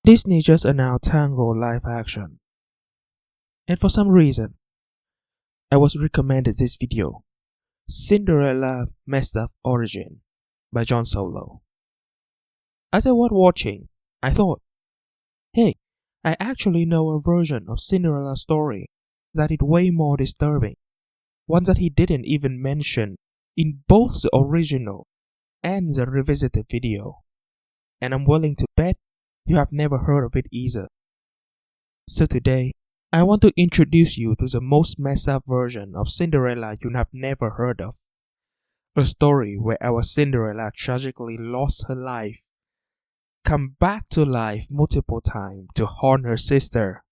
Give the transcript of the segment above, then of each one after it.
Disney just announced Tango live action, and for some reason, I was recommended this video, Cinderella Messed Up Origin by John Solo. As I was watching, I thought, hey, I actually know a version of Cinderella's story that is way more disturbing, one that he didn't even mention in both the original and the revisited video, and I'm willing to bet you have never heard of it either. So today, I want to introduce you to the most messed up version of Cinderella you have never heard of. A story where our Cinderella tragically lost her life, come back to life multiple times to haunt her sister,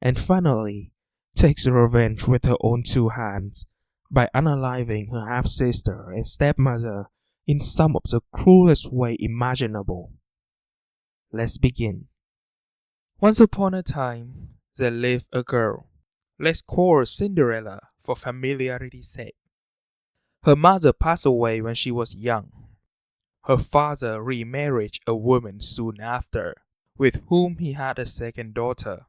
and finally takes revenge with her own two hands by unaliving her half-sister and stepmother in some of the cruelest way imaginable. Let's begin. Once upon a time, there lived a girl. Let's call her Cinderella for familiarity's sake. Her mother passed away when she was young. Her father remarried a woman soon after, with whom he had a second daughter.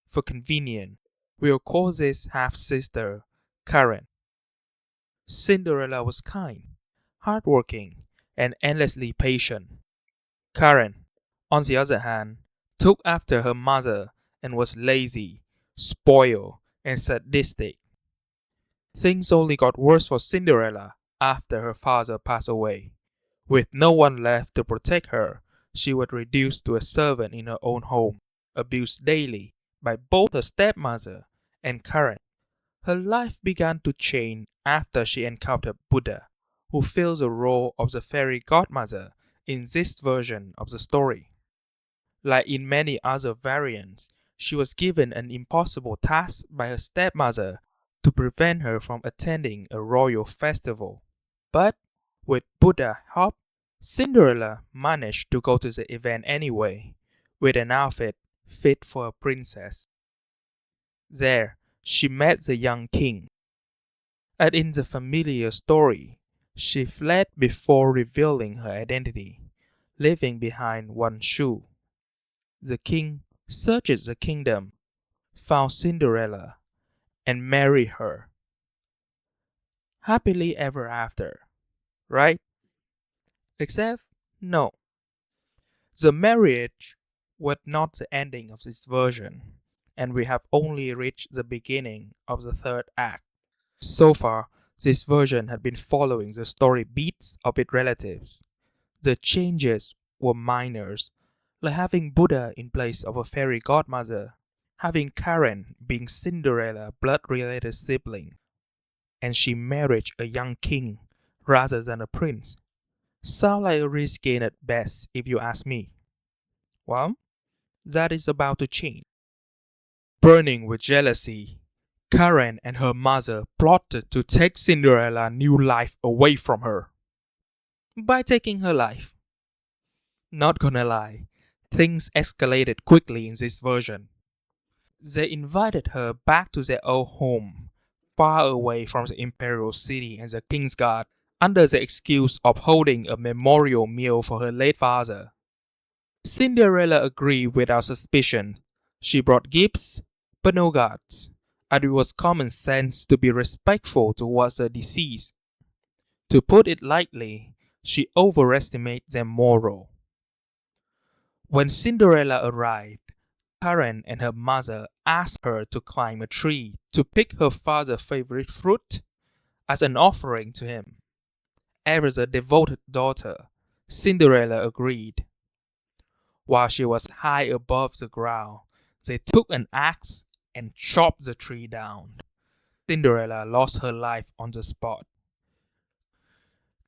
For convenience, we'll call this half-sister Karen. Cinderella was kind, hardworking, and endlessly patient. Karen, on the other hand, took after her mother and was lazy, spoiled, and sadistic. Things only got worse for Cinderella after her father passed away. With no one left to protect her, she was reduced to a servant in her own home, abused daily by both her stepmother and Karen. Her life began to change after she encountered Buddha, who fills the role of the fairy godmother in this version of the story. Like in many other variants, she was given an impossible task by her stepmother to prevent her from attending a royal festival. But with Buddha's help, Cinderella managed to go to the event anyway, with an outfit fit for a princess. There, she met the young king. As in the familiar story, she fled before revealing her identity, leaving behind one shoe. The king searched the kingdom, found Cinderella, and married her. Happily ever after, right? Except, no. The marriage was not the ending of this version, and we have only reached the beginning of the third act. So far, this version had been following the story beats of its relatives. The changes were minor, like having Buddha in place of a fairy godmother, having Karen being Cinderella's blood-related sibling, and she married a young king rather than a prince. Sound like a reskin at best if you ask me. Well, that is about to change. Burning with jealousy, Karen and her mother plotted to take Cinderella's new life away from her. By taking her life. Not gonna lie, things escalated quickly in this version. They invited her back to their old home, far away from the imperial city and the king's guard, under the excuse of holding a memorial meal for her late father. Cinderella agreed without suspicion. She brought gifts, but no guards, and it was common sense to be respectful towards the deceased. To put it lightly, she overestimated their moral. When Cinderella arrived, Karen and her mother asked her to climb a tree to pick her father's favorite fruit as an offering to him. As a devoted daughter, Cinderella agreed. While she was high above the ground, they took an axe and chopped the tree down. Cinderella lost her life on the spot.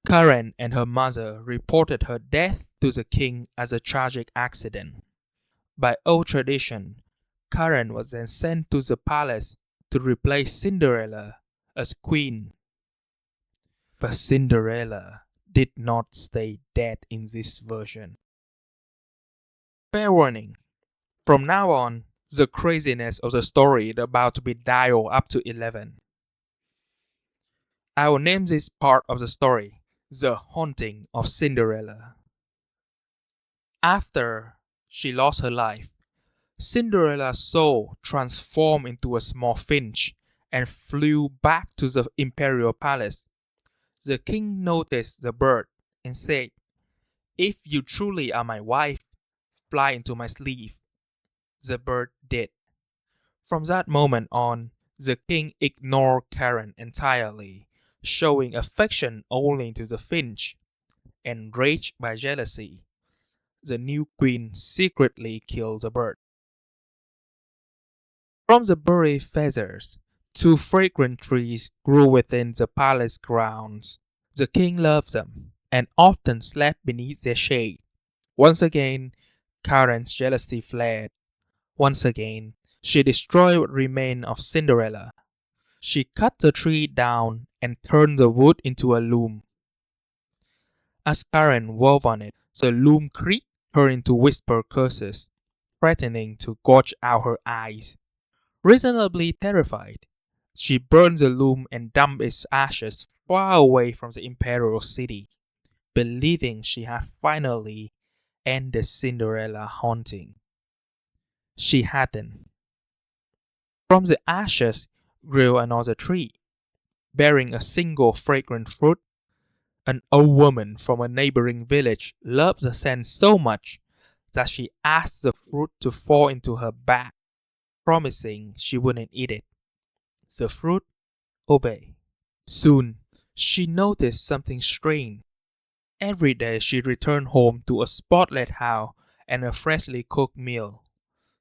Karen and her mother reported her death to the king as a tragic accident. By old tradition, Karen was then sent to the palace to replace Cinderella as queen. But Cinderella did not stay dead in this version. Fair warning, from now on, the craziness of the story is about to be dialed up to 11. I will name this part of the story The Haunting of Cinderella. After she lost her life. Cinderella's soul transformed into a small finch and flew back to the imperial palace. The king noticed the bird and said, "If you truly are my wife, fly into my sleeve." The bird did. From that moment on, the king ignored Karen entirely, showing affection only to the finch. Enraged by jealousy, the new queen secretly killed the bird. From the bird's feathers, two fragrant trees grew within the palace grounds. The king loved them and often slept beneath their shade. Once again, Karen's jealousy flared. Once again, she destroyed what remained of Cinderella. She cut the tree down and turned the wood into a loom. As Karen wove on it, the loom creaked, turned into whispered curses, threatening to gouge out her eyes. Reasonably terrified, she burned the loom and dumped its ashes far away from the imperial city, believing she had finally ended Cinderella haunting. She hadn't. From the ashes grew another tree, bearing a single fragrant fruit. An old woman from a neighboring village loved the scent so much that she asked the fruit to fall into her bag, promising she wouldn't eat it. The fruit obeyed. Soon, she noticed something strange. Every day she returned home to a spotless house and a freshly cooked meal.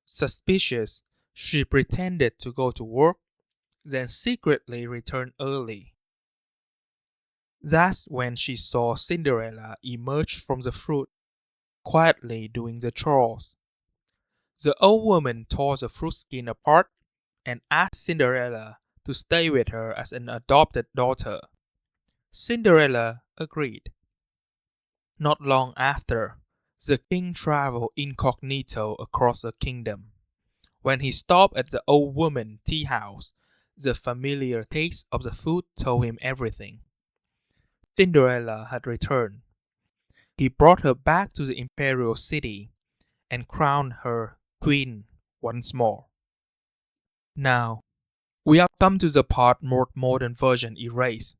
Suspicious, she pretended to go to work, then secretly returned early. That's when she saw Cinderella emerge from the fruit, quietly doing the chores. The old woman tore the fruit skin apart and asked Cinderella to stay with her as an adopted daughter. Cinderella agreed. Not long after, the king traveled incognito across the kingdom. When he stopped at the old woman's tea house, the familiar taste of the food told him everything. Cinderella had returned. He brought her back to the imperial city and crowned her queen once more. Now, we have come to the part more modern version erased,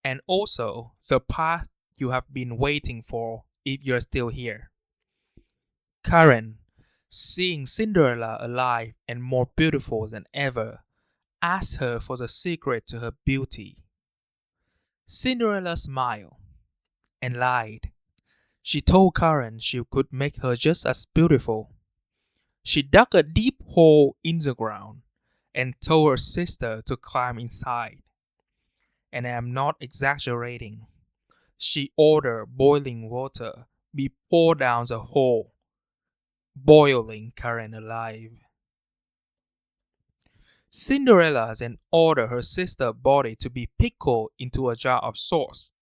and also the part you have been waiting for if you're still here. Karen, seeing Cinderella alive and more beautiful than ever, asked her for the secret to her beauty. Cinderella smiled and lied. She told Karen she could make her just as beautiful. She dug a deep hole in the ground and told her sister to climb inside. And I am not exaggerating. She ordered boiling water be poured down the hole, boiling Karen alive. Cinderella then ordered her sister's body to be pickled into a jar of sauce.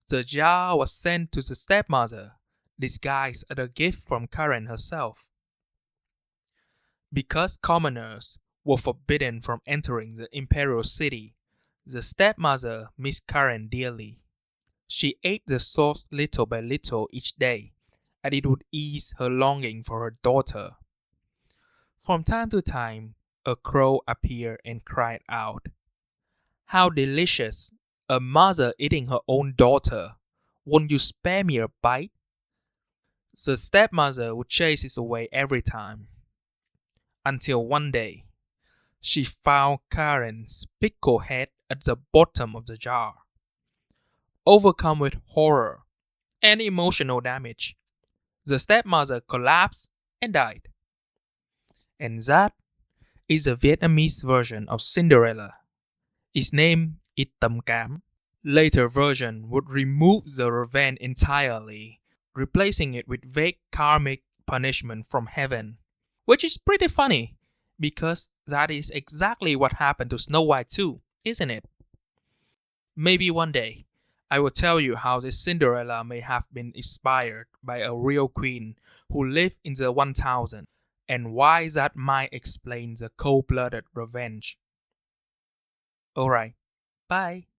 The jar was sent to the stepmother, disguised as a gift from Karen herself. Because commoners were forbidden from entering the imperial city, the stepmother missed Karen dearly. She ate the sauce little by little each day, and it would ease her longing for her daughter. From time to time, a crow appeared and cried out, "How delicious! A mother eating her own daughter! Won't you spare me a bite?" The stepmother would chase it away every time, until one day she found Karen's pickled head at the bottom of the jar. Overcome with horror and emotional damage, the stepmother collapsed and died. And that is a Vietnamese version of Cinderella. Its name is Tâm Cám. Later version would remove the revenge entirely, replacing it with vague karmic punishment from heaven, which is pretty funny because that is exactly what happened to Snow White too, isn't it? Maybe one day I will tell you how this Cinderella may have been inspired by a real queen who lived in the 1000, and why that might explain the cold-blooded revenge. Alright, bye.